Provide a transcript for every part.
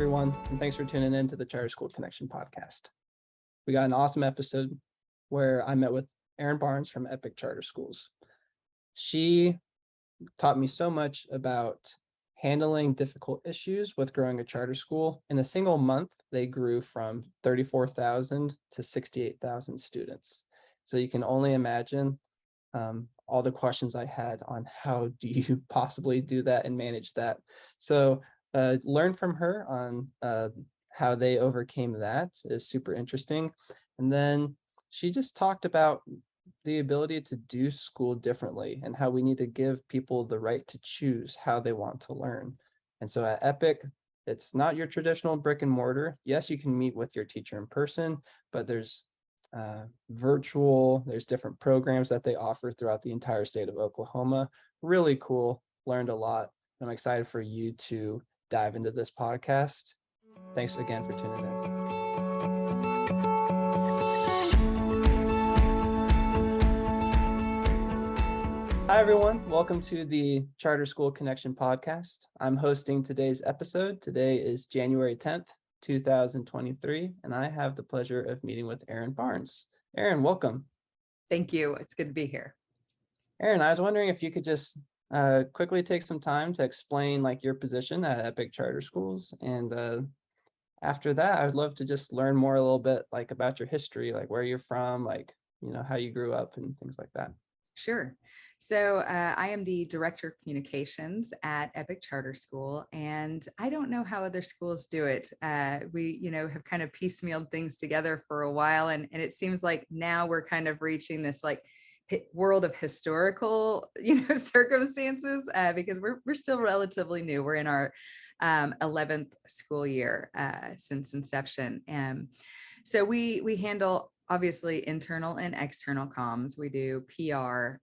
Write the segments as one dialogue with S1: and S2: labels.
S1: everyone, and thanks for tuning in to the Charter School Connection podcast. We got an awesome episode where I met with Erin Barnes from Epic Charter Schools. She taught me so much about handling difficult issues with growing a charter school. In a single month, they grew from 34,000 to 68,000 students. So you can only imagine all the questions I had on how do you possibly do that and manage that. So learn from her on how they overcame that is super interesting. And then she just talked about the ability to do school differently and how we need to give people the right to choose how they want to learn. And so at Epic, it's not your traditional brick and mortar. Yes, you can meet with your teacher in person, but there's virtual, there's different programs that they offer throughout the entire state of Oklahoma. Really cool, learned a lot. I'm excited for you to dive into this podcast. Thanks again for tuning in. Hi, everyone. Welcome to the Charter School Connection podcast. I'm hosting today's episode. Today is January 10th, 2023, and I have the pleasure of meeting with Erin Barnes. Erin, welcome.
S2: Thank you. It's good to be here.
S1: Erin, I was wondering if you could just quickly take some time to explain your position at Epic Charter Schools. And after that, I would love to just learn more a little bit about your history, where you're from, how you grew up and things like that.
S2: Sure. So I am the Director of Communications at Epic Charter School, and I don't know how other schools do it. We, have kind of piecemealed things together for a while, and it seems like now we're kind of reaching this world of historical, circumstances because we're still relatively new. We're in our 11th school year since inception, and so we handle obviously internal and external comms. We do PR.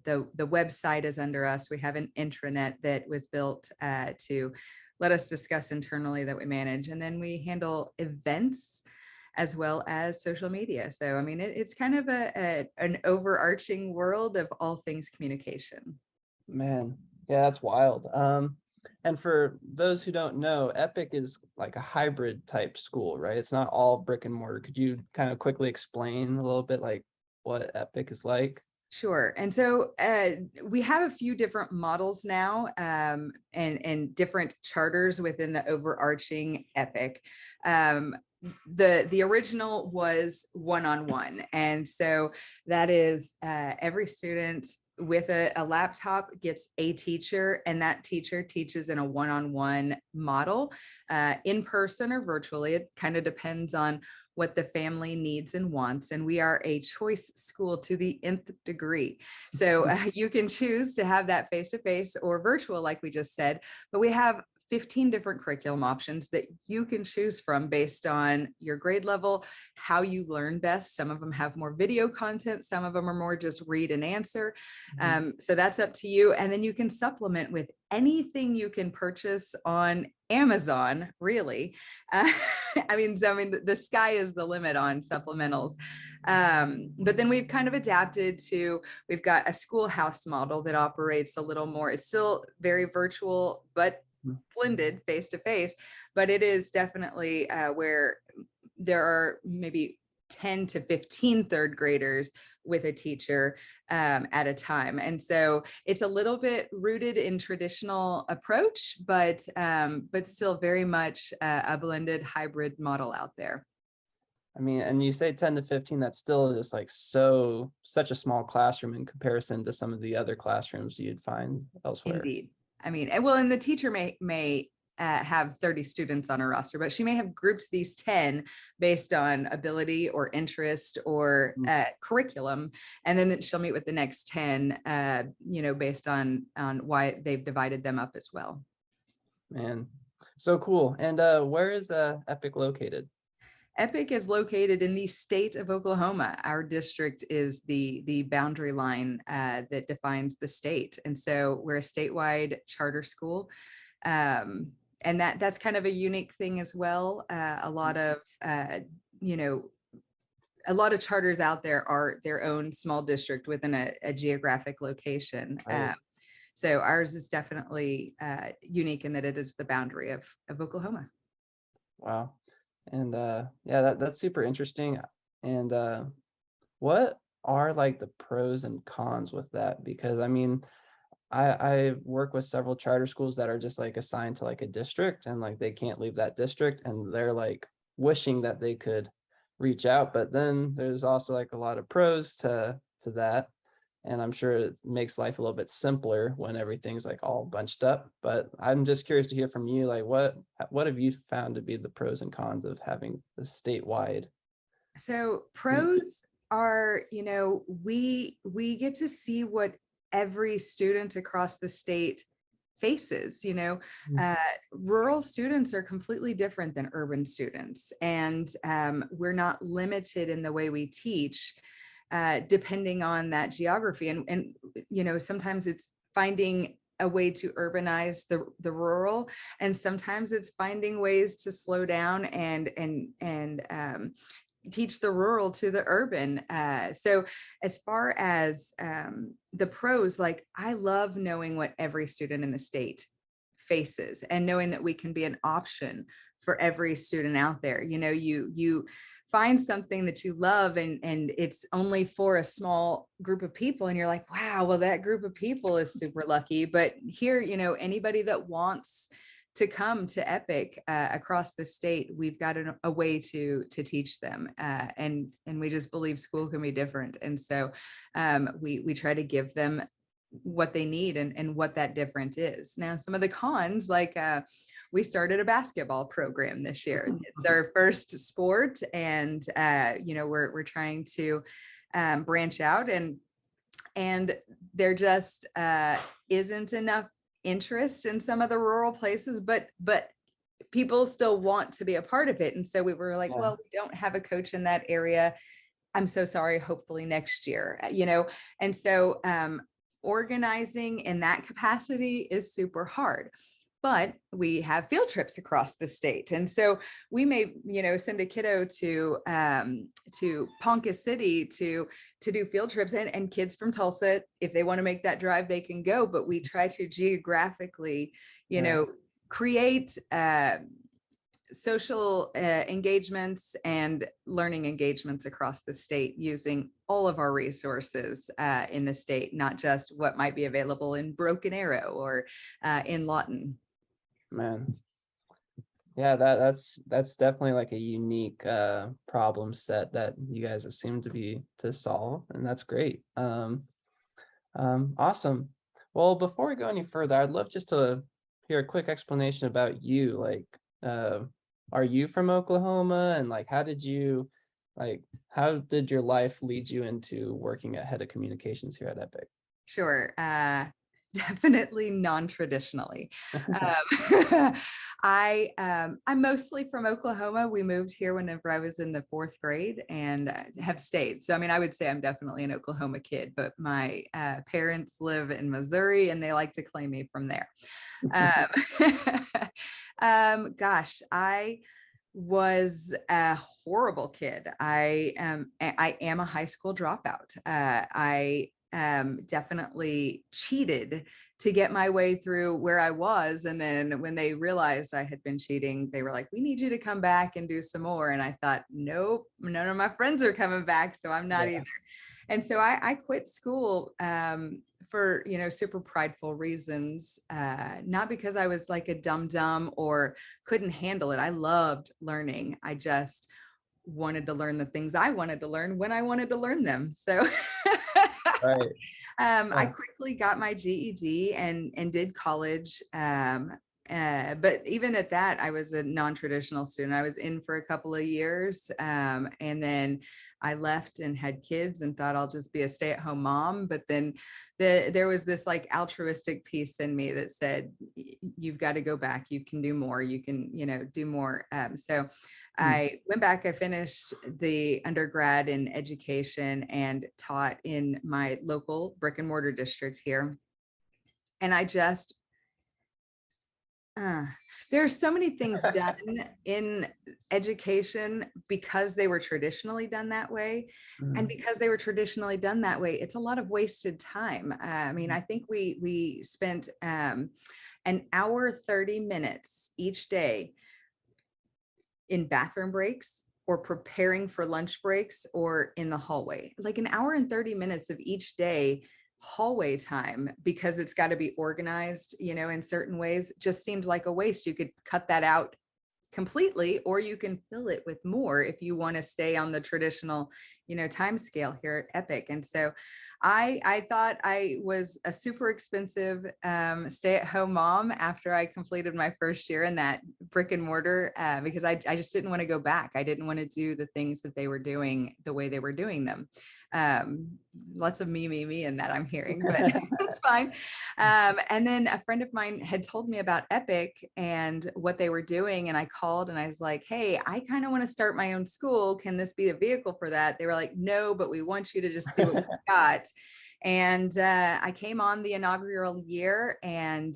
S2: The website is under us. We have an intranet that was built to let us discuss internally that we manage. And then we handle events as well as social media. So, I mean, it's kind of an overarching world of all things communication.
S1: Man, yeah, that's wild. And for those who don't know, Epic is like a hybrid type school, right? It's not all brick and mortar. Could you kind of quickly explain a little bit what Epic is like?
S2: Sure. And so we have a few different models now and different charters within the overarching Epic. The original was one-on-one. And so that is every student with a laptop gets a teacher, and that teacher teaches in a one-on-one model, in person or virtually. It kind of depends on what the family needs and wants. And we are a choice school to the nth degree. So you can choose to have that face-to-face or virtual, like we just said, but we have 15 different curriculum options that you can choose from based on your grade level, how you learn best. Some of them have more video content. Some of them are more just read and answer. So that's up to you. And then you can supplement with anything you can purchase on Amazon, really. I mean, the sky is the limit on supplementals. But then we've kind of adapted to, we've got a schoolhouse model that operates a little more. It's still very virtual, but blended face-to-face, but it is definitely where there are maybe 10 to 15 third graders with a teacher at a time. And so it's a little bit rooted in traditional approach, but still very much a blended hybrid model out there.
S1: I mean, and you say 10 to 15, that's still just such a small classroom in comparison to some of the other classrooms you'd find elsewhere.
S2: Indeed. I mean, and the teacher may have 30 students on her roster, but she may have grouped these 10 based on ability or interest or curriculum. And then she'll meet with the next 10, based on why they've divided them up as well.
S1: Man, so cool. And where is Epic located?
S2: Epic is located in the state of Oklahoma. Our district is the boundary line that defines the state. And so we're a statewide charter school. And that's kind of a unique thing as well. A lot of charters out there are their own small district within a geographic location. So ours is definitely unique in that it is the boundary of Oklahoma.
S1: Wow. And yeah, that's super interesting. And what are like the pros and cons with that? Because I mean, I work with several charter schools that are just like assigned to like a district, and like they can't leave that district, and they're like wishing that they could reach out. But then there's also like a lot of pros to that. And I'm sure it makes life a little bit simpler when everything's like all bunched up. But I'm just curious to hear from you, like what have you found to be the pros and cons of having the statewide?
S2: So
S1: Reach?
S2: pros are, we get to see what every student across the state faces.
S1: Mm.
S2: Rural students are completely different than urban students, and we're not limited in the way we teach, depending on that geography. And sometimes it's finding a way to urbanize the rural, and sometimes it's finding ways to slow down and teach the rural to the urban. So as far as the pros, like I love knowing what every student in the state faces and knowing that we can be an option for every student out there. You find something that you love, and it's only for a small group of people, and you're like, wow, well, that group of people is super lucky. But here, anybody that wants to come to Epic across the state, we've got a way to teach them, and we just believe school can be different, and so we try to give them what they need and what that different is. Now, some of the cons, like we started a basketball program this year. It's our first sport, and we're trying to branch out, and there just isn't enough interest in some of the rural places, but people still want to be a part of it. And so we were like,
S1: Yeah.
S2: well, we don't have a coach in that area. I'm so sorry, hopefully next year, and so organizing in that capacity is super hard. But we have field trips across the state, and so we may, send a kiddo to Ponca City to do field trips, and kids from Tulsa, if they want to make that drive, they can go. But we try to geographically,
S1: Right.
S2: create social engagements and learning engagements across the state using all of our resources in the state, not just what might be available in Broken Arrow or in Lawton.
S1: Man. Yeah, that's definitely like a unique problem set that you guys have seemed to solve, and that's great. Awesome. Well, before we go any further, I'd love just to hear a quick explanation about you. Like, are you from Oklahoma? And like, how did your life lead you into working at head of communications here at Epic?
S2: Sure. Definitely non-traditionally. Um, I'm mostly from Oklahoma. We moved here whenever I was in the fourth grade, and have stayed. So, I mean, I would say I'm definitely an Oklahoma kid, but my parents live in Missouri, and they like to claim me from there. Gosh, I was a horrible kid. I am a high school dropout. I definitely cheated to get my way through where I was. And then when they realized I had been cheating, they were like, we need you to come back and do some more. And I thought, nope, none of my friends are coming back, so I'm not
S1: Yeah.
S2: either. And so I quit school for, super prideful reasons, not because I was like a dum-dum or couldn't handle it. I loved learning. I just wanted to learn the things I wanted to learn when I wanted to learn them. So
S1: Right.
S2: I
S1: Yeah.
S2: quickly got my GED and did college. But even at that, I was a non-traditional student. I was in for a couple of years, and then I left and had kids and thought I'll just be a stay-at-home mom. But then there was this like altruistic piece in me that said, you've got to go back. You can do more. You can, do more. So
S1: Mm.
S2: I went back, I finished the undergrad in education and taught in my local brick and mortar district here. And I just Uh, there are so many things done in education because they were traditionally done that way. And
S1: Mhm.
S2: because they were traditionally done that way, it's a lot of wasted time. I mean, I think we spent an hour, 30 minutes each day in bathroom breaks or preparing for lunch breaks or in the hallway, like an hour and 30 minutes of each day hallway time, because it's got to be organized, in certain ways, just seemed like a waste. You could cut that out completely, or you can fill it with more if you want to stay on the traditional, time scale here at Epic. And so I thought I was a super expensive stay-at-home mom after I completed my first year in that brick and mortar, because I just didn't want to go back. I didn't want to do the things that they were doing the way they were doing them. Lots of me in that I'm hearing, but it's fine. And then a friend of mine had told me about Epic and what they were doing. And I called and I was like, hey, I kind of want to start my own school. Can this be a vehicle for that? They were like, no, but we want you to just see what we got. And I came on the inaugural year, and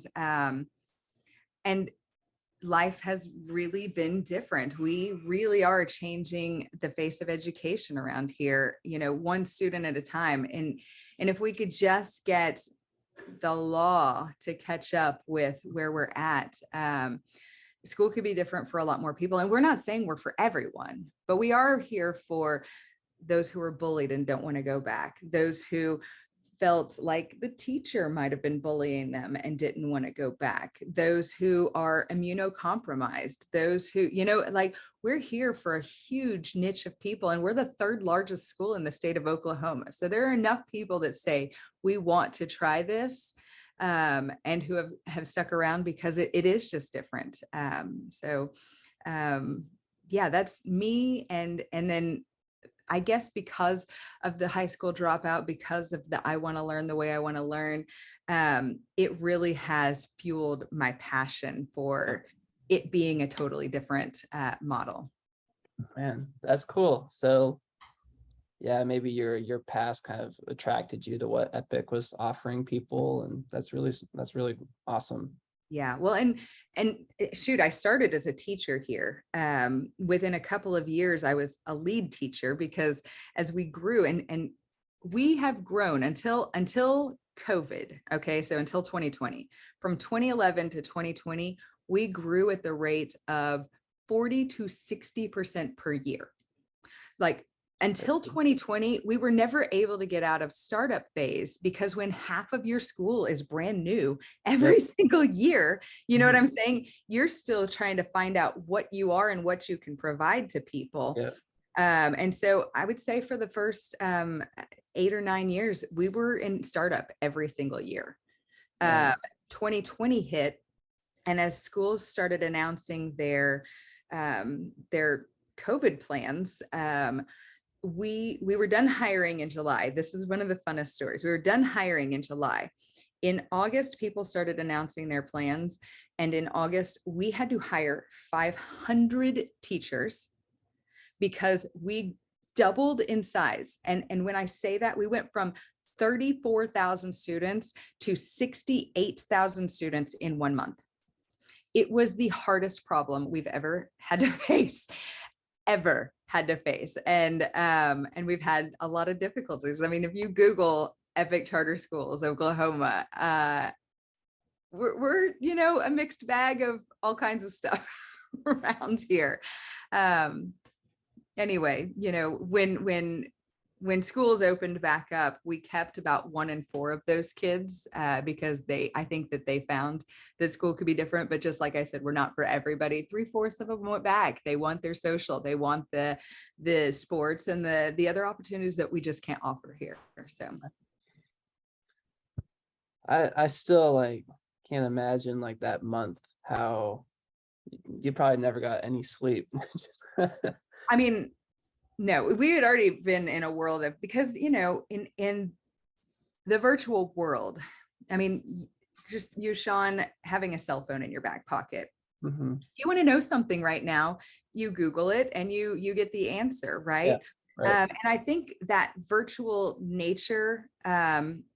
S2: life has really been different. We really are changing the face of education around here, one student at a time. And if we could just get the law to catch up with where we're at, school could be different for a lot more people. And we're not saying we're for everyone, but we are here for those who are bullied and don't want to go back, those who felt like the teacher might have been bullying them and didn't want to go back, those who are immunocompromised, those who, like, we're here for a huge niche of people, and we're the third largest school in the state of Oklahoma. So there are enough people that say we want to try this, and who have stuck around because it is just different. Yeah, that's me. And then I guess because of the high school dropout, because of the I want to learn the way I want to learn, it really has fueled my passion for it being a totally different model.
S1: Man, that's cool. So yeah, maybe your past kind of attracted you to what Epic was offering people, and that's really awesome.
S2: Yeah, well, and shoot, I started as a teacher here. Within a couple of years, I was a lead teacher, because as we grew, and we have grown until COVID. Okay, so until 2020, from 2011 to 2020, we grew at the rate of 40 to 60% per year. Like, until 2020, we were never able to get out of startup phase, because when half of your school is brand new every single year, you know what I'm saying? You're still trying to find out what you are and what you can provide to people.
S1: Yeah.
S2: And so I would say for the first 8 or 9 years, we were in startup every single year. 2020 hit, and as schools started announcing their COVID plans, we were done hiring in July. This is one of the funnest stories. We were done hiring in July. In August, people started announcing their plans. And in August, we had to hire 500 teachers because we doubled in size. And when I say that, we went from 34,000 students to 68,000 students in 1 month. It was the hardest problem we've ever had to face. And we've had a lot of difficulties. I mean, if you Google Epic Charter Schools Oklahoma, we're a mixed bag of all kinds of stuff around here. Anyway, when schools opened back up, we kept about 1 in 4 of those kids, because I think that they found that school could be different. But just like I said, we're not for everybody. 3/4 of them went back. They want their social, they want the sports and the other opportunities that we just can't offer here. So
S1: I still can't imagine that month, how you probably never got any sleep.
S2: I mean, no, we had already been in a world of, because in the virtual world, I mean, just you, Sean, having a cell phone in your back pocket.
S1: Mm-hmm.
S2: If you want to know something right now, you Google it and you get the answer, right?
S1: Yeah, right.
S2: And I think that virtual nature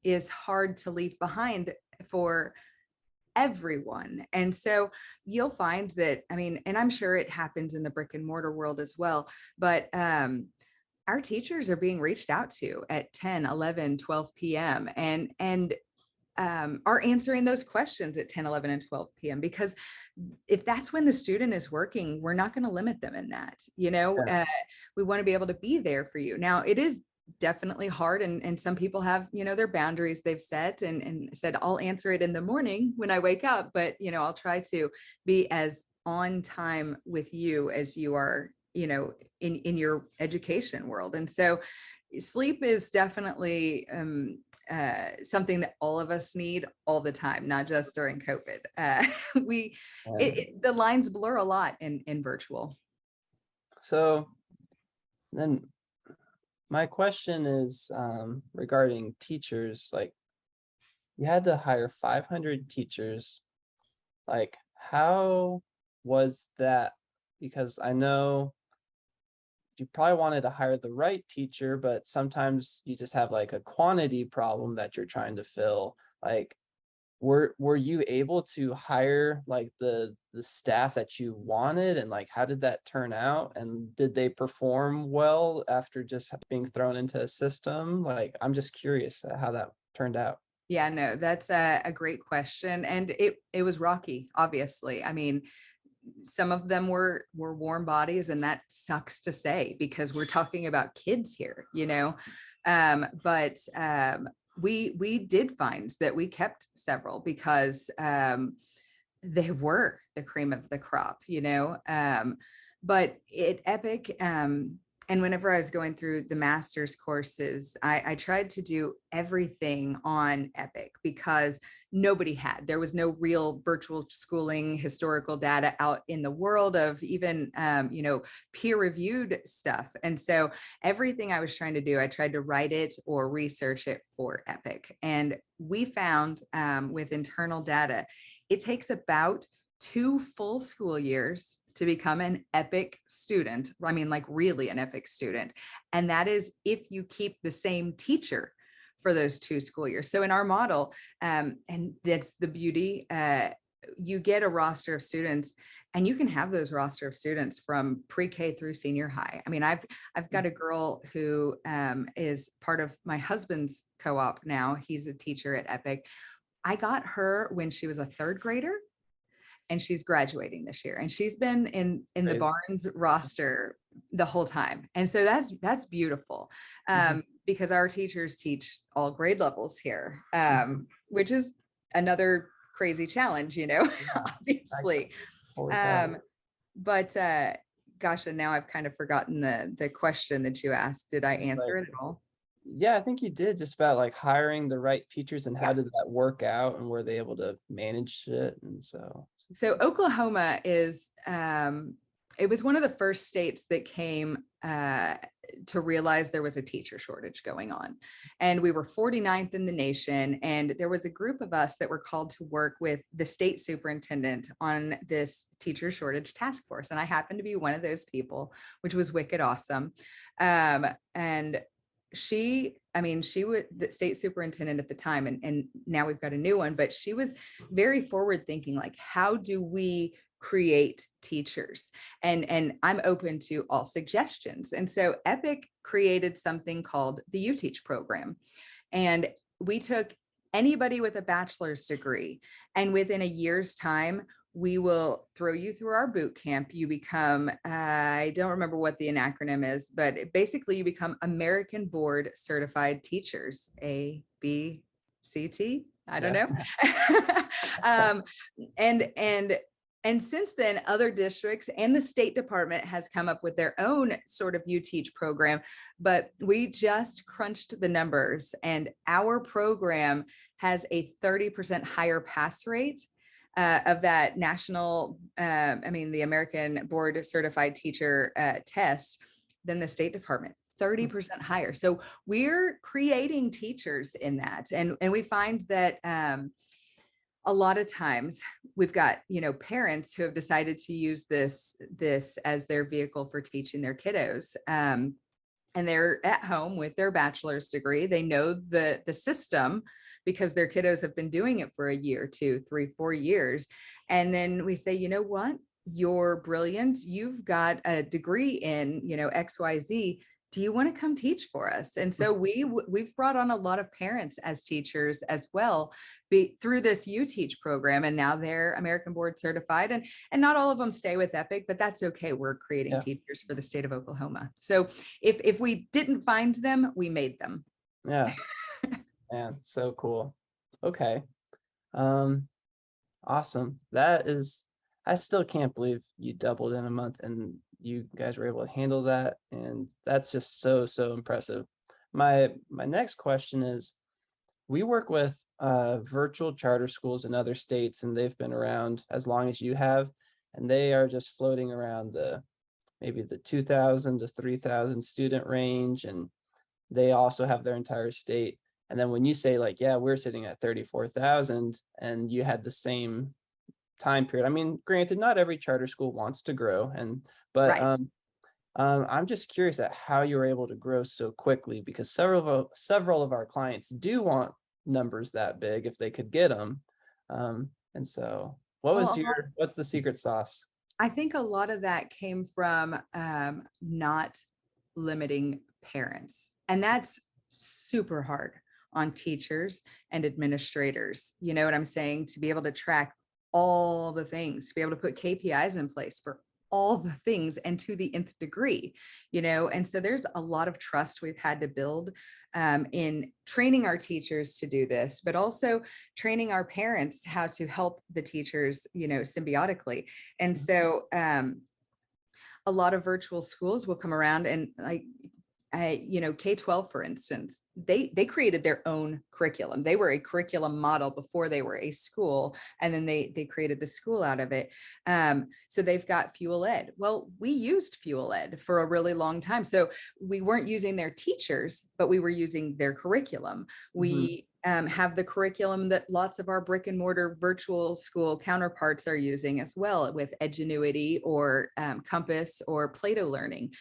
S2: is hard to leave behind for everyone. And so you'll find that, I mean, and I'm sure it happens in the brick and mortar world as well, but our teachers are being reached out to at 10, 11, 12 p.m. and are answering those questions at 10, 11, and 12 p.m. Because if that's when the student is working, we're not going to limit them in that.
S1: Yeah.
S2: We want to be able to be there for you. Now, it is definitely hard. And some people have, their boundaries they've set and said, I'll answer it in the morning when I wake up, but, I'll try to be as on time with you as you are, in your education world. And so sleep is definitely something that all of us need all the time, not just during COVID. The lines blur a lot in virtual.
S1: So then my question is regarding teachers, like you had to hire 500 teachers. Like, how was that? Because I know you probably wanted to hire the right teacher, but sometimes you just have like a quantity problem that you're trying to fill. Like, were you able to hire like the staff that you wanted, and like how did that turn out, and did they perform well after just being thrown into a system? Like, I'm just curious how that turned out.
S2: Yeah, no, that's a great question. And it was rocky, obviously. I mean, some of them were warm bodies, and that sucks to say because we're talking about kids here, but we did find that we kept several because they were the cream of the crop, but at Epic, and whenever I was going through the master's courses, I tried to do everything on Epic because there was no real virtual schooling historical data out in the world of even, peer-reviewed stuff. And so everything I was trying to do, I tried to write it or research it for Epic. And we found with internal data, it takes about 2 full school years to become an Epic student. I mean, like really an Epic student. And that is if you keep the same teacher for those 2 school years. So in our model, and that's the beauty, you get a roster of students, and you can have those roster of students from pre-K through senior high. I mean, I've got a girl who is part of my husband's co-op now. He's a teacher at Epic. I got her when she was a 3rd grader, and she's graduating this year, and she's been in the Barnes roster the whole time. And so that's beautiful, because our teachers teach all grade levels here, which is another crazy challenge, obviously. But gosh, and now I've kind of forgotten the question that you asked. Did I answer it at all?
S1: Yeah, I think you did, just about like hiring the right teachers and how did that work out, and were they able to manage it? And so
S2: Oklahoma is, it was one of the first states that came to realize there was a teacher shortage going on. And we were 49th in the nation. And there was a group of us that were called to work with the state superintendent on this teacher shortage task force. And I happened to be one of those people, which was wicked awesome. And she was the state superintendent at the time, and now we've got a new one, but she was very forward thinking, like, how do we create teachers? And I'm open to all suggestions. And so Epic created something called the You Teach program. And we took anybody with a bachelor's degree, and within a year's time, we will throw you through our boot camp. You become, I don't remember what the acronym is, but basically you become American Board Certified Teachers, ABCT. I don't know. And since then, other districts and the State Department has come up with their own sort of You Teach program, but we just crunched the numbers, and our program has a 30% higher pass rate of that national, the American Board Certified Teacher test than the State Department. 30% higher. So we're creating teachers in that. And we find that a lot of times we've got, parents who have decided to use this as their vehicle for teaching their kiddos. and they're at home with their bachelor's degree. They know the system because their kiddos have been doing it for a year, 2, 3, 4 years. And then we say, you know what? You're brilliant. You've got a degree in, XYZ. Do you want to come teach for us? And so we've brought on a lot of parents as teachers as well, through this You Teach program, and now they're American Board certified. And not all of them stay with Epic, but that's okay. We're creating
S1: Yeah.
S2: teachers for the state of Oklahoma. So if we didn't find them, we made them.
S1: Yeah. Man, so cool. Okay. Um, awesome. I still can't believe you doubled in a month and you guys were able to handle that. And that's just so, so impressive. My next question is, we work with virtual charter schools in other states, and they've been around as long as you have, and they are just floating around maybe the 2,000 to 3,000 student range, and they also have their entire state. And then when you say like, yeah, we're sitting at 34,000 and you had the same time period. I mean, granted, not every charter school wants to grow, but
S2: Right.
S1: I'm just curious at how you were able to grow so quickly, because several of our clients do want numbers that big if they could get them. And so,
S2: Well,
S1: what's the secret sauce?
S2: I think a lot of that came from not limiting parents. And that's super hard on teachers and administrators. You know what I'm saying? To be able to track all the things, to be able to put KPIs in place for all the things and to the nth degree, and so there's a lot of trust we've had to build in training our teachers to do this, but also training our parents how to help the teachers, symbiotically. And so a lot of virtual schools will come around and K-12, for instance, they created their own curriculum. They were a curriculum model before they were a school, and then they created the school out of it. So they've got Fuel Ed. Well, we used Fuel Ed for a really long time. So we weren't using their teachers, but we were using their curriculum. We have the curriculum that lots of our brick and mortar virtual school counterparts are using as well, with Edgenuity or Compass or Plato Learning.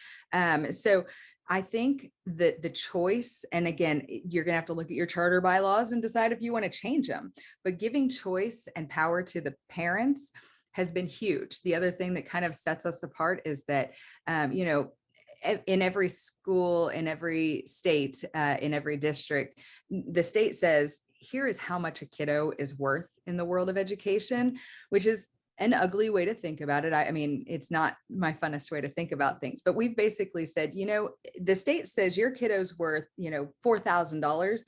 S2: So I think that the choice, and again, you're going to have to look at your charter bylaws and decide if you want to change them, but giving choice and power to the parents has been huge. The other thing that kind of sets us apart is that, in every school, in every state, in every district, the state says, here is how much a kiddo is worth in the world of education, which is an ugly way to think about it. I mean, it's not my funnest way to think about things, but we've basically said, the state says your kiddo's worth, $4,000.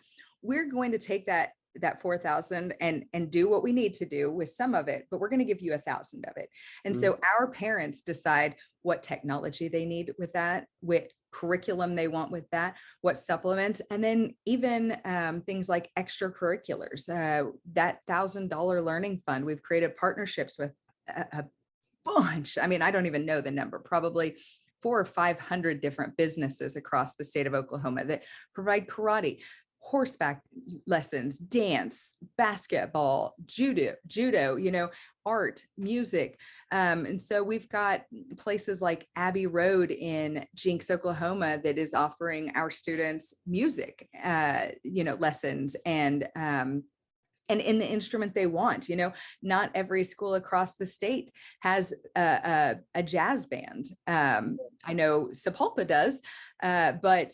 S2: We're going to take that 4,000 and do what we need to do with some of it, but we're going to give you 1,000 of it. And so our parents decide what technology they need with that, what curriculum they want with that, what supplements, and then even things like extracurriculars, that $1,000 learning fund. We've created partnerships with a bunch. I mean, I don't even know the number, probably 400 or 500 different businesses across the state of Oklahoma that provide karate, horseback lessons, dance, basketball, judo, art, music. And so we've got places like Abbey Road in Jinx, Oklahoma, that is offering our students music, lessons and in the instrument they want. Not every school across the state has a jazz band. I know Sepulpa does, but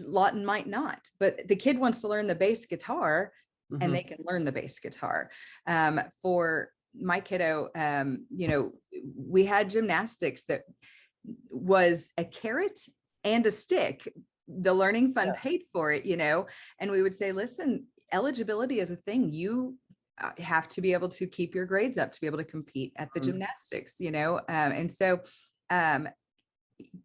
S2: Lawton might not. But the kid wants to learn the bass guitar, and they can learn the bass guitar. For my kiddo, we had gymnastics that was a carrot and a stick. The learning fund paid for it, and we would say, listen, eligibility is a thing. You have to be able to keep your grades up to be able to compete at the gymnastics, and so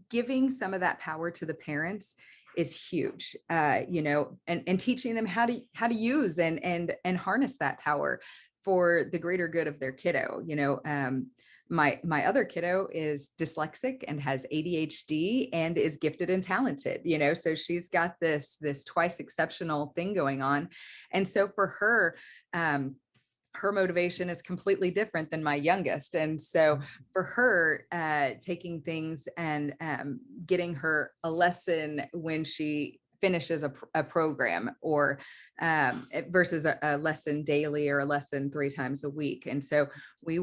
S2: giving some of that power to the parents is huge, and teaching them how to use and harness that power for the greater good of their kiddo. My other kiddo is dyslexic and has ADHD and is gifted and talented, so she's got this twice exceptional thing going on. And so for her, her motivation is completely different than my youngest. And so for her, taking things and getting her a lesson when she finishes a program, or versus a lesson daily or a lesson 3 times a week. And so we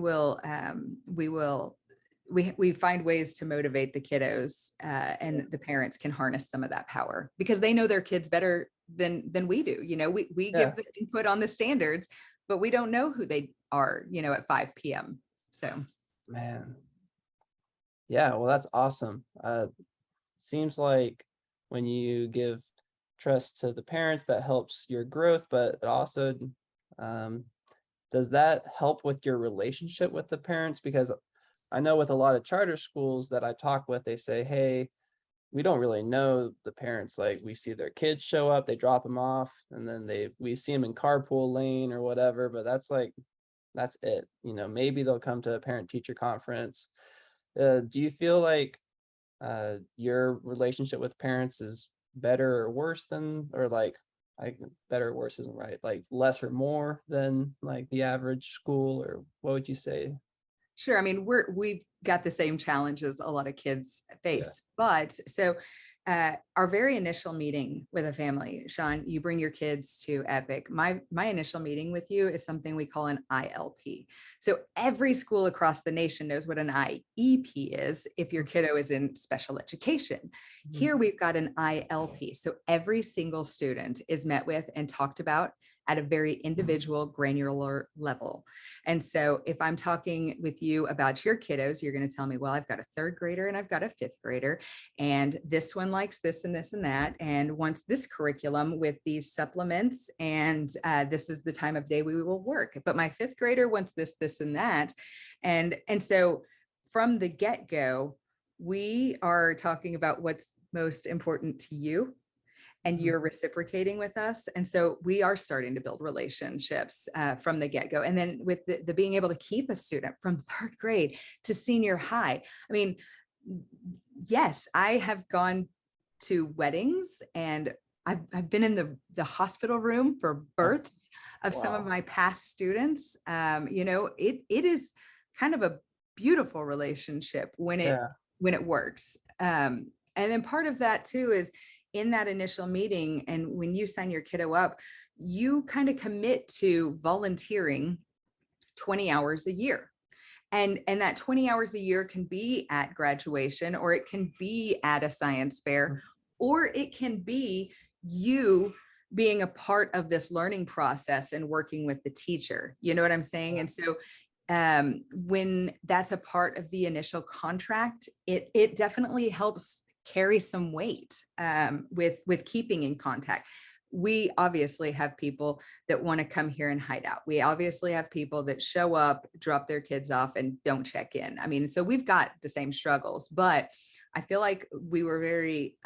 S2: find ways to motivate the kiddos, and the parents can harness some of that power because they know their kids better than we do. We
S1: Yeah,
S2: give the input on the standards, but we don't know who they are, at 5 p.m. So,
S1: man. Yeah, well, that's awesome. Seems like when you give trust to the parents, that helps your growth, but it also, um, does that help with your relationship with the parents? Because I know with a lot of charter schools that I talk with, they say, hey, we don't really know the parents. Like we see their kids show up, they drop them off, and then we see them in carpool lane or whatever, but that's it. Maybe they'll come to a parent teacher conference. Do you feel like your relationship with parents is better or worse than, or like better or worse isn't right, like less or more than like the average school, or what would you say?
S2: sure. I mean, we've got the same challenges a lot of kids
S1: Yeah.
S2: face, but so our very initial meeting with a family, Sean, you bring your kids to Epic. My initial meeting with you is something we call an ILP. So every school across the nation knows what an IEP is if your kiddo is in special education.
S1: Mhm.
S2: Here we've got an ILP. So every single student is met with and talked about at a very individual, granular level. And so if I'm talking with you about your kiddos, you're going to tell me, well, I've got a 3rd grader and I've got a 5th grader, and this one likes this and this and that, and wants this curriculum with these supplements, and this is the time of day we will work. But my 5th grader wants this, this, and that. And so from the get-go, we are talking about what's most important to you, and
S1: Mhm.
S2: you're reciprocating with us. And so we are starting to build relationships from the get-go. And then with the being able to keep a student from 3rd grade to senior high. I mean, yes, I have gone to weddings, and I've been in the hospital room for
S1: Oh,
S2: births of some of
S1: wow.
S2: my past students. It is kind of a beautiful relationship
S1: Yeah.
S2: when it works. And then part of that too is in that initial meeting, and when you sign your kiddo up, you kind of commit to volunteering 20 hours a year. And that 20 hours a year can be at graduation, or it can be at a science fair,
S1: Mhm.
S2: or it can be you being a part of this learning process and working with the teacher. You know what I'm saying?
S1: Yeah.
S2: And so when that's a part of the initial contract, it definitely helps carry some weight with keeping in contact. We obviously have people that want to come here and hide out. We obviously have people that show up, drop their kids off, and don't check in. I mean, so we've got the same struggles, but I feel like we were very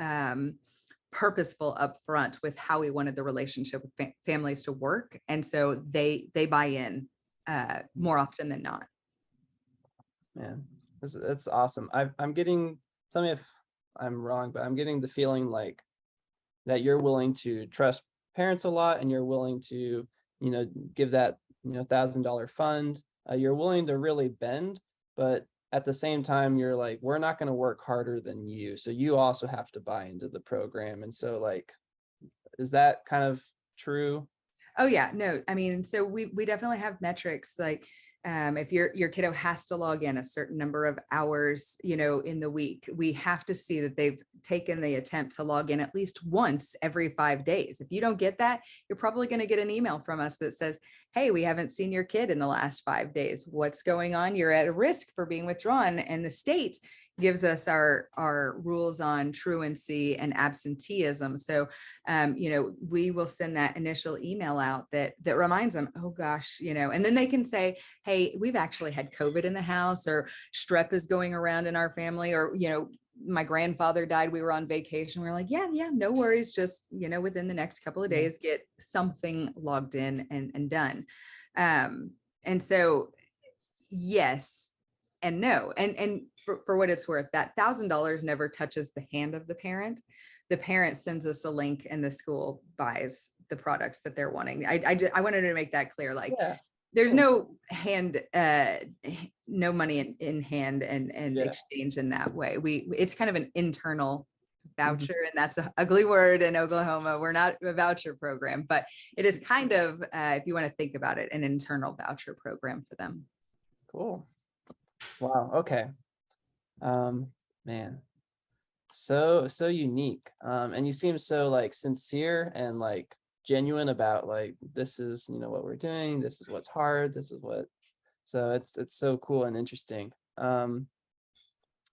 S2: purposeful up front with how we wanted the relationship with families to work, and so they buy in more often than not.
S1: Man, that's awesome. I'm getting, tell me if I'm wrong, but I'm getting the feeling like that you're willing to trust parents a lot, and you're willing to, give that, $1,000 fund. You're willing to really bend, but at the same time, you're like, we're not going to work harder than you. So you also have to buy into the program. And so like, is that kind of true?
S2: Oh yeah, no, I mean, so we definitely have metrics like if your kiddo has to log in a certain number of hours, in the week, we have to see that they've taken the attempt to log in at least once every 5 days. If you don't get that, you're probably going to get an email from us that says, hey, we haven't seen your kid in the last 5 days. What's going on? You're at a risk for being withdrawn. And the state gives us our rules on truancy and absenteeism. So we will send that initial email out that reminds them, oh gosh, and then they can say, hey, we've actually had COVID in the house, or strep is going around in our family, or, my grandfather died, we were on vacation. We're like, yeah, no worries. Just, within the next couple of
S1: Yeah.
S2: days, get something logged in and done. And so, yes and no. And for what it's worth, that $1,000 never touches the hand of the parent. The parent sends us a link and the school buys the products that they're wanting. I wanted to make that clear. Like,
S1: Yeah.
S2: there's no no money in hand and
S1: Yeah.
S2: exchange in that way. It's kind of an internal
S1: Mhm.
S2: voucher, and that's an ugly word in Oklahoma. We're not a voucher program, but it is kind of, if you want to think about it, an internal voucher program for them.
S1: Cool. Wow. Okay. Man, so unique. And you seem so like sincere and like genuine about like, this is, what we're doing. This is what's hard. This is what, so it's so cool and interesting.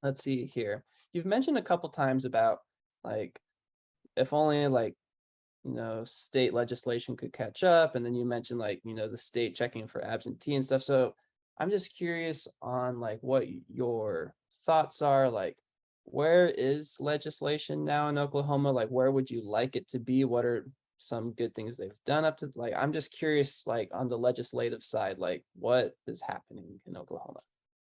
S1: Let's see here. You've mentioned a couple times about like, if only like, state legislation could catch up. And then you mentioned like, the state checking for absentee and stuff. So I'm just curious on like what your thoughts are. Like, where is legislation now in Oklahoma? Like, where would you like it to be? What are some good things they've done up to, like, I'm just curious, like on the legislative side, like what is happening in Oklahoma?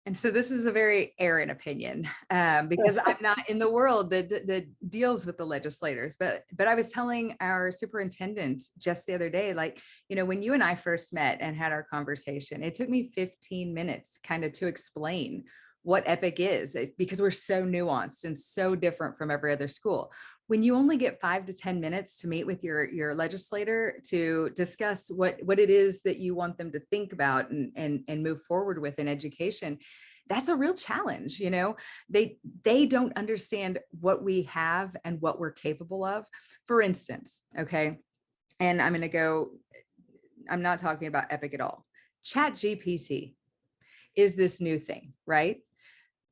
S2: And so this is a very Erin opinion, because I'm not in the world that deals with the legislators. But I was telling our superintendent just the other day, like, when you and I first met and had our conversation, it took me 15 minutes kind of to explain what EPIC is, because we're so nuanced and so different from every other school. When you only get 5 to 10 minutes to meet with your legislator to discuss what it is that you want them to think about and move forward with in education, that's a real challenge. They don't understand what we have and what we're capable of. For instance, okay, and I'm not talking about EPIC at all. Chat GPT is this new thing, right?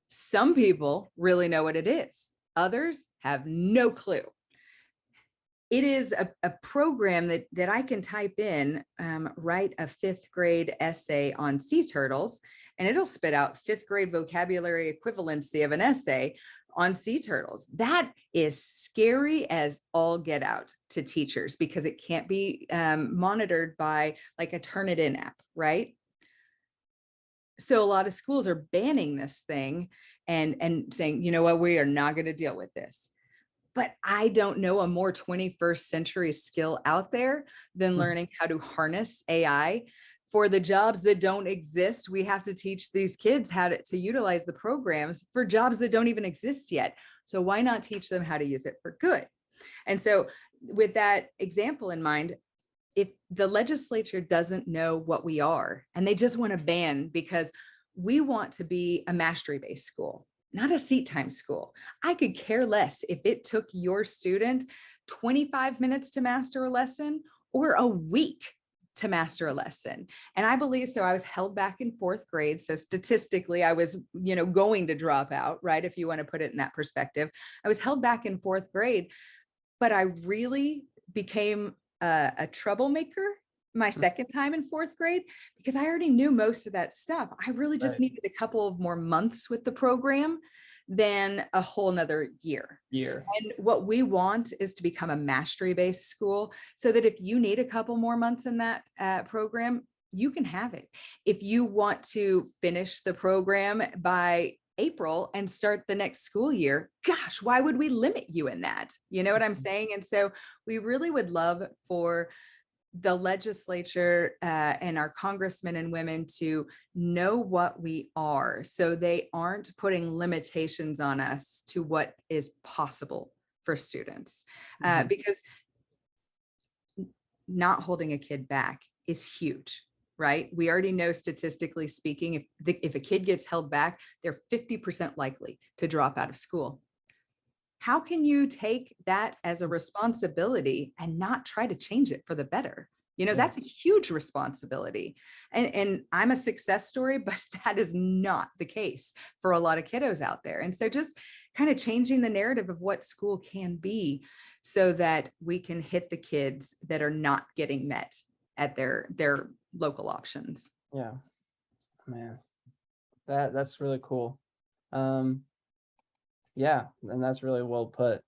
S2: Some people really know what it is. Others have no clue. It is a program that I can type in, write a 5th grade essay on sea turtles, and it'll spit out 5th grade vocabulary equivalency of an essay on sea turtles. That is scary as all get out to teachers, because it can't be monitored by like a Turnitin app, right? So a lot of schools are banning this thing and saying, you know what, we are not going to deal with this. But I don't know a more 21st century skill out there than learning how to harness AI for the jobs that don't exist. We have to teach these kids how to utilize the programs for jobs that don't even exist yet. So why not teach them how to use it for good? And so with that example in mind, if the legislature doesn't know what we are and they just want to ban because we want to be a mastery-based school, not a seat time school. I could care less if it took your student 25 minutes to master a lesson or a week to master a lesson. And I believe so. I was held back in 4th grade. So statistically, I was, going to drop out, right? If you want to put it in that perspective, I was held back in 4th grade, but I really became a troublemaker my second time in 4th grade, because I already knew most of that stuff. I really just needed a couple of more months with the program than a whole nother year. And what we want is to become a mastery-based school, so that if you need a couple more months in that program, you can have it. If you want to finish the program by April and start the next school year, gosh, why would we limit you in that? You know what I'm saying? And so we really would love for the legislature and our congressmen and women to know what we are, so they aren't putting limitations on us to what is possible for students, because not holding a kid back is huge. Right? We already know, statistically speaking, if a kid gets held back, they're 50% likely to drop out of school. How can you take that as a responsibility and not try to change it for the better? That's a huge responsibility. And I'm a success story, but that is not the case for a lot of kiddos out there. And so just kind of changing the narrative of what school can be, so that we can hit the kids that are not getting met at their local options.
S1: Yeah, man, that's really cool. Yeah, and that's really well put.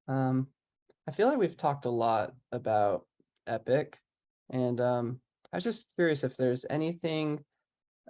S1: I feel like we've talked a lot about EPIC, and I was just curious if there's anything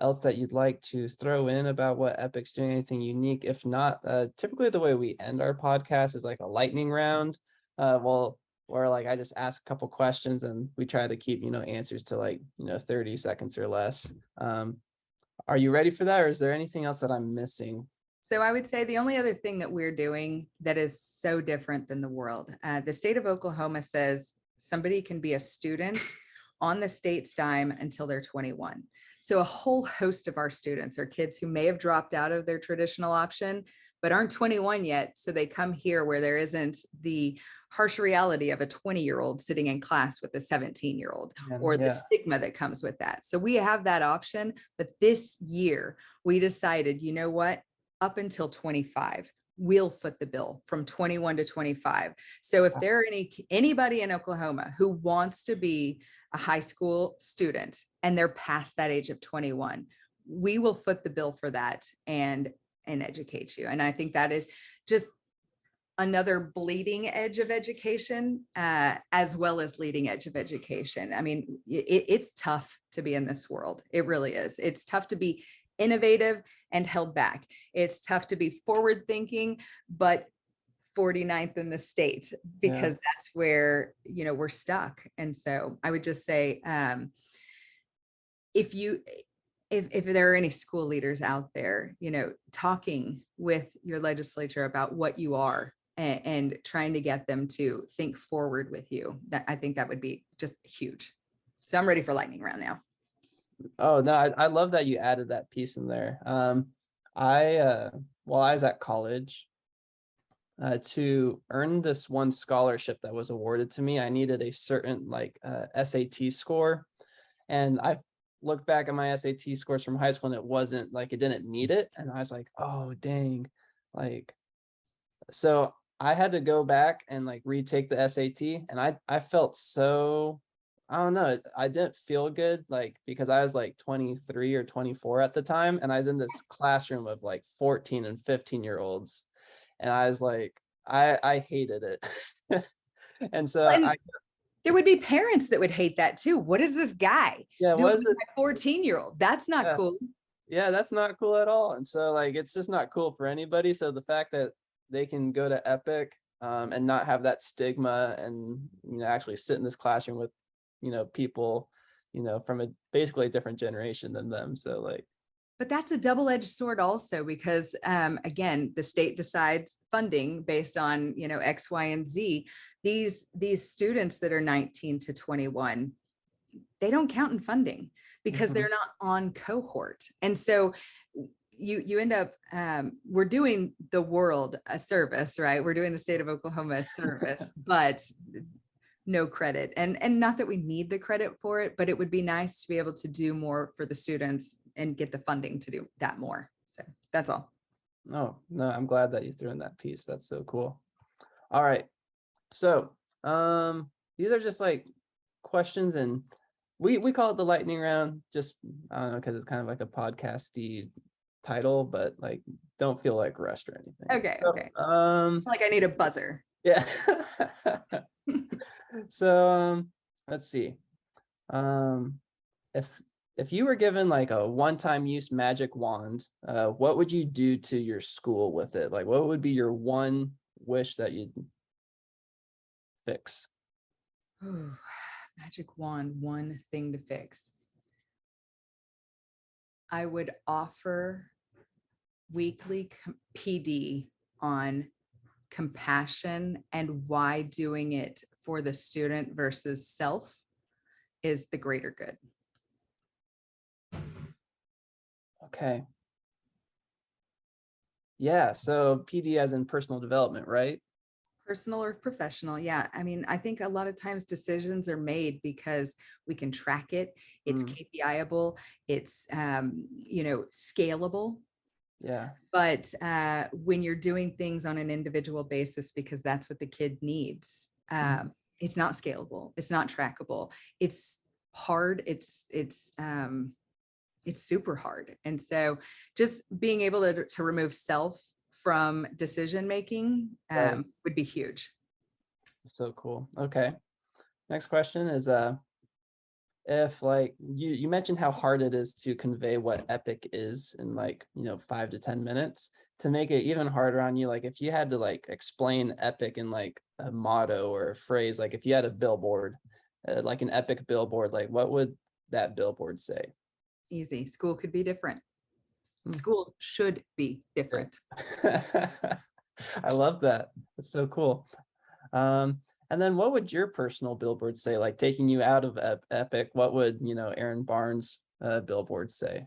S1: else that you'd like to throw in about what EPIC's doing, anything unique. If not, typically the way we end our podcast is like a lightning round. Well, where like I just ask a couple questions and we try to keep, answers to like, 30 seconds or less. Are you ready for that, or is there anything else that I'm missing?
S2: So I would say the only other thing that we're doing that is so different than the world, the state of Oklahoma says somebody can be a student on the state's dime until they're 21. So a whole host of our students are kids who may have dropped out of their traditional option, but aren't 21 yet. So they come here where there isn't the harsh reality of a 20-year-old sitting in class with a 17-year-old or the
S1: Yeah.
S2: stigma that comes with that. So we have that option. But this year we decided, you know what? Up until 25, we'll foot the bill from 21 to 25. So if there are anybody in Oklahoma who wants to be a high school student and they're past that age of 21, we will foot the bill for that and educate you. And I think that is just another bleeding edge of education, as well as leading edge of education. I mean, it's tough to be in this world. It really is. It's tough to be innovative and held back. It's tough to be forward thinking, but 49th in the state, because that's where, we're stuck. And so I would just say, if there are any school leaders out there, talking with your legislature about what you are and trying to get them to think forward with you, that I think that would be just huge. So I'm ready for lightning round now.
S1: Oh no, I love that you added that piece in there. While I was at college, to earn this one scholarship that was awarded to me, I needed a certain like SAT score, and I looked back at my SAT scores from high school and it wasn't like, it didn't meet it, and I was like, oh dang, like, so I had to go back and like retake the SAT, and I felt so, I don't know, I didn't feel good, like, because I was like 23 or 24 at the time, and I was in this classroom of like 14 and 15-year-olds, and I was like, I hated it. And so
S2: And there would be parents that would hate that too. What is this guy doing
S1: what is
S2: with
S1: this?
S2: my 14-year-old? That's not cool.
S1: Yeah, that's not cool at all. And so like, it's just not cool for anybody. So the fact that they can go to Epic, and not have that stigma, and, actually sit in this classroom with, people, from basically a different generation than them. So like,
S2: But that's a double-edged sword also, because again, the state decides funding based on, X, Y, and Z. These students that are 19 to 21, they don't count in funding because they're not on cohort. And so you end up, we're doing the world a service, right? We're doing the state of Oklahoma a service, but no credit. And not that we need the credit for it, but it would be nice to be able to do more for the students and get the funding to do that more. So that's all.
S1: no, I'm glad that you threw in that piece. That's so cool. All right. So, these are just like questions, and we call it the lightning round, just, I don't know, because it's kind of like a podcasty title, but like, don't feel like rushed or anything.
S2: Okay.
S1: So,
S2: Okay. Like I need a buzzer.
S1: yeah. So, let's see. If you were given like a one-time use magic wand, what would you do to your school with it? Like, what would be your one wish that you'd fix?
S2: Ooh, magic wand, one thing to fix. I would offer weekly PD on compassion and why doing it for the student versus self is the greater good.
S1: Okay. Yeah, so PD as in personal development, right?
S2: Personal or professional. Yeah. I mean, I think a lot of times decisions are made because we can track it. It's KPIable. It's, scalable.
S1: Yeah.
S2: But when you're doing things on an individual basis, because that's what the kid needs, it's not scalable. It's not trackable. It's hard. It's super hard. And so just being able to remove self from decision making would be huge.
S1: So cool. Okay. Next question is, if like you mentioned how hard it is to convey what epic is in like, 5 to 10 minutes, to make it even harder on you, like if you had to like explain epic in like a motto or a phrase, like if you had a billboard, like an epic billboard, like what would that billboard say?
S2: Easy. School could be different.
S1: Hmm.
S2: School should be different.
S1: I love that. That's so cool. And then what would your personal billboard say? Like taking you out of Epic, what would, Erin Barnes billboard say?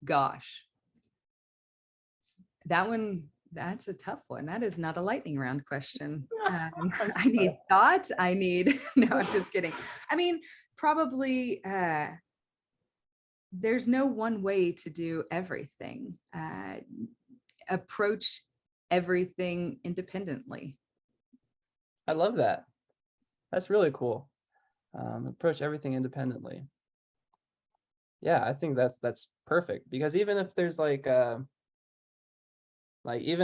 S2: Gosh, that's a tough one. That is not a lightning round question.
S1: I'm
S2: I need
S1: sorry.
S2: thoughts. I need, no, I'm just kidding. I mean, probably, there's no one way to do everything. Approach everything independently.
S1: I love that. That's really cool. Approach everything independently. Yeah, I think that's perfect, because even if there's like even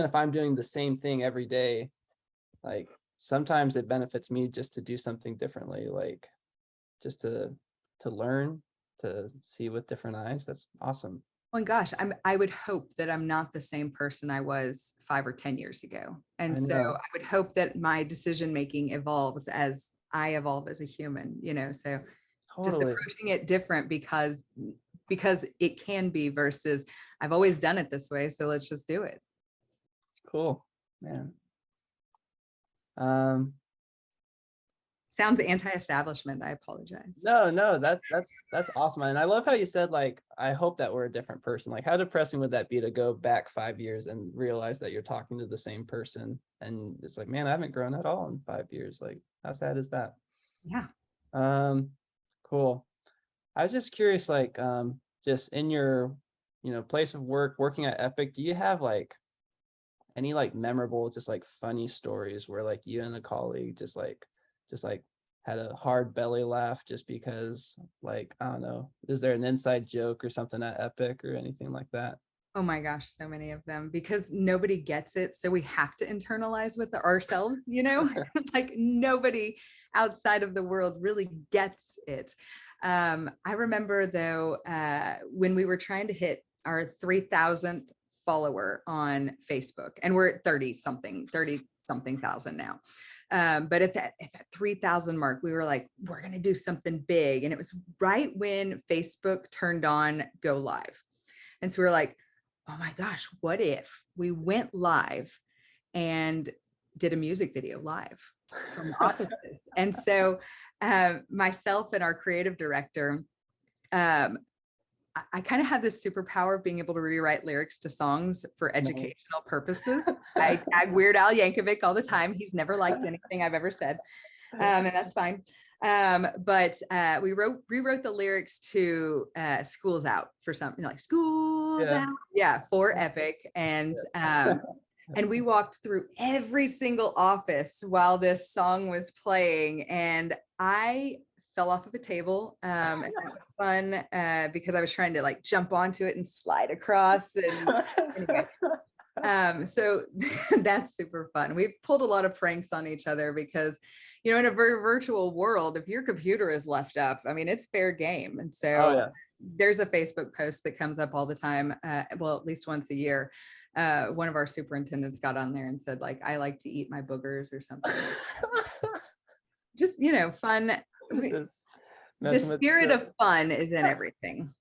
S1: if I'm doing the same thing every day, like sometimes it benefits me just to do something differently, like just to learn, to see with different eyes. That's awesome.
S2: Oh my gosh, I would hope that I'm not the same person I was 5 or 10 years ago.
S1: I
S2: And so
S1: know.
S2: I would hope that my decision making evolves as I evolve as a human, so just
S1: Totally.
S2: approaching it different because it can be versus I've always done it this way, so let's just do it.
S1: Cool, man. Um,
S2: Sounds anti-establishment. I apologize.
S1: no, that's awesome. And I love how you said, like, I hope that we're a different person. Like, how depressing would that be to go back 5 years and realize that you're talking to the same person? And it's like, man, I haven't grown at all in 5 years. Like, how sad is that?
S2: Yeah.
S1: Um, cool. I was just curious, like, just in your, place of work, working at Epic, do you have like any like memorable, just like funny stories where like you and a colleague just like had a hard belly laugh just because, like, I don't know, is there an inside joke or something at Epic or anything like that?
S2: Oh my gosh, so many of them because nobody gets it. So we have to internalize with ourselves, like nobody outside of the world really gets it. I remember though, when we were trying to hit our 3,000th follower on Facebook, and we're at 30 something thousand now. But at that 3,000 mark, we were like, we're going to do something big. And it was right when Facebook turned on Go Live. And so we were like, oh my gosh, what if we went live and did a music video live from the offices? And so myself and our creative director, I kind of had this superpower of being able to rewrite lyrics to songs for educational purposes. I tag Weird Al Yankovic all the time. He's never liked anything I've ever said. And that's fine. But we rewrote the lyrics to School's Out for something like School's
S1: Yeah.
S2: Out. Yeah, for Epic. And we walked through every single office while this song was playing. And I fell off of a table. And it was fun because I was trying to like jump onto it and slide across. And anyway, so that's super fun. We've pulled a lot of pranks on each other because, in a very virtual world, if your computer is left up, I mean, it's fair game. And so
S1: Oh yeah.
S2: there's a Facebook post that comes up all the time. Well, at least once a year. One of our superintendents got on there and said, like, I like to eat my boogers or something. Just, fun. The spirit of fun is in everything.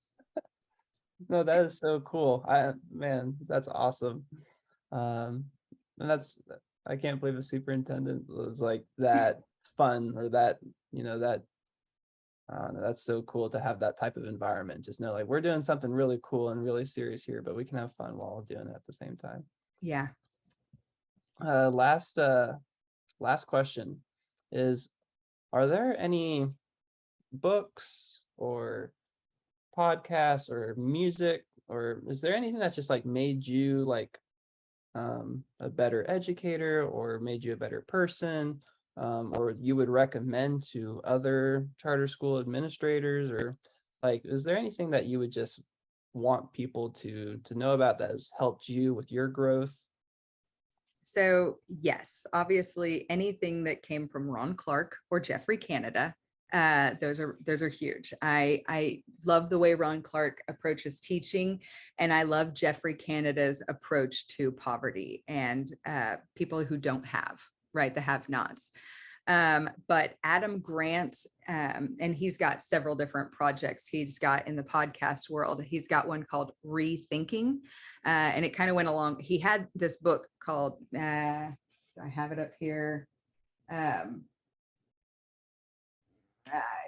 S1: No, that is so cool. Man, that's awesome. And I can't believe a superintendent was like that fun, or that, that, I don't know, that's so cool to have that type of environment. Just know, like, we're doing something really cool and really serious here, but we can have fun while doing it at the same time.
S2: Yeah.
S1: Last question is, are there any books or podcasts or music, or is there anything that's just like made you like a better educator, or made you a better person, or you would recommend to other charter school administrators, or like, is there anything that you would just want people to know about that has helped you with your growth?
S2: So yes, obviously anything that came from Ron Clark or Jeffrey Canada, those are huge. I love the way Ron Clark approaches teaching, and I love Jeffrey Canada's approach to poverty and people who don't have, right, the have-nots. But Adam Grant, and he's got several different projects he's got in the podcast world. He's got one called Rethinking, and it kind of went along. He had this book called, I have it up here. I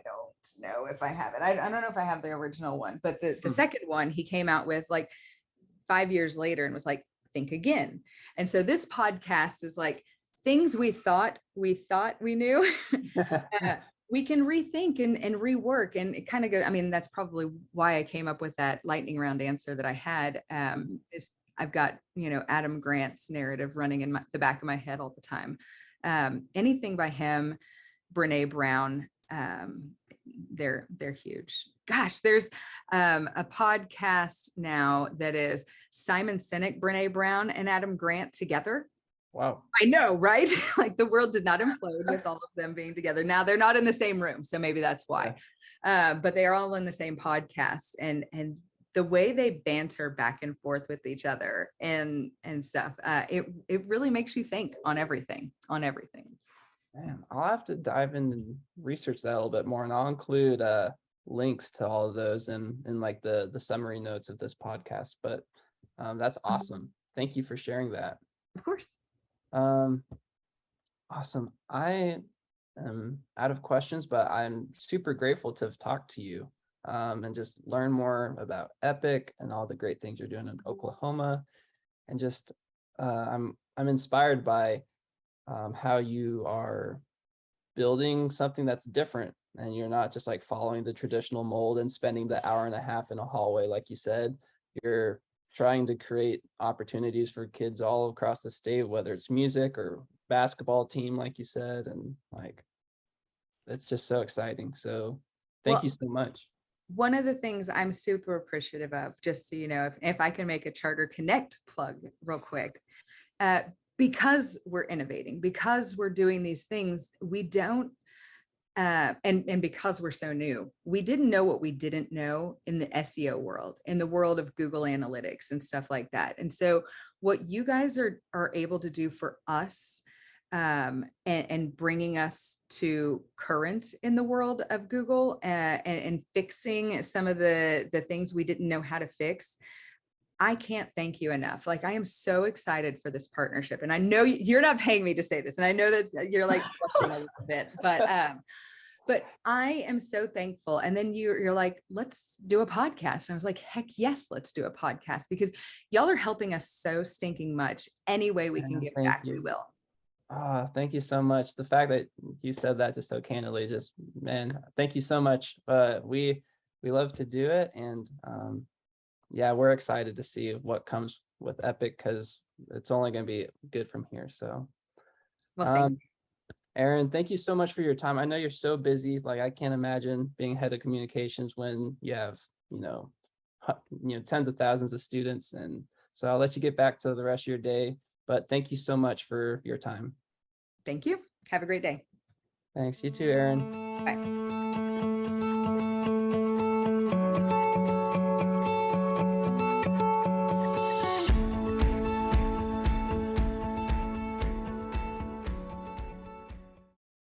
S2: don't know if I have it. I don't know if I have the original one, but the second one he came out with like 5 years later and was like, think again. And so this podcast is like things we thought we knew. We can rethink and rework, and it kind of go. I mean, that's probably why I came up with that lightning round answer that I had. Is I've got, Adam Grant's narrative running in the back of my head all the time. Anything by him, Brene Brown, they're huge. Gosh, there's a podcast now that is Simon Sinek, Brene Brown, and Adam Grant together.
S1: Wow.
S2: I know, right? Like the world did not implode with all of them being together. Now they're not in the same room, so maybe that's why. But they are all in the same podcast, and the way they banter back and forth with each other and stuff, it really makes you think on everything.
S1: Man, I'll have to dive in and research that a little bit more, and I'll include links to all of those in like the summary notes of this podcast. But that's awesome. Thank you for sharing that.
S2: Of course.
S1: Awesome. I am out of questions, but I'm super grateful to have talked to you and just learn more about Epic and all the great things you're doing in Oklahoma. And just I'm inspired by how you are building something that's different, and you're not just like following the traditional mold and spending the hour and a half in a hallway, like you said. You're trying to create opportunities for kids all across the state, whether it's music or basketball team, like you said, and like, it's just so exciting. So thank you so much.
S2: One of the things I'm super appreciative of, just so you know, if I can make a Charter Connect plug real quick, because we're innovating, because we're doing these things, we don't, and because we're so new, we didn't know what we didn't know in the SEO world, in the world of Google Analytics and stuff like that. And so what you guys are able to do for us, and bringing us to current in the world of Google, and fixing some of the things we didn't know how to fix, I can't thank you enough. Like, I am so excited for this partnership, and I know you're not paying me to say this, and I know that you're like a little bit, but I am so thankful. And then you're like, let's do a podcast. And I was like, heck yes, let's do a podcast, because y'all are helping us so stinking much. Any way we can give back, we will.
S1: Thank you so much. The fact that you said that just so candidly, just, man, thank you so much. We love to do it, and yeah, we're excited to see what comes with Epic, because it's only going to be good from here. So,
S2: well, thank you.
S1: Erin, thank you so much for your time. I know you're so busy. Like, I can't imagine being head of communications when you have, tens of thousands of students. And so I'll let you get back to the rest of your day, but thank you so much for your time.
S2: Thank you. Have a great day.
S1: Thanks. You too, Erin.
S2: Bye.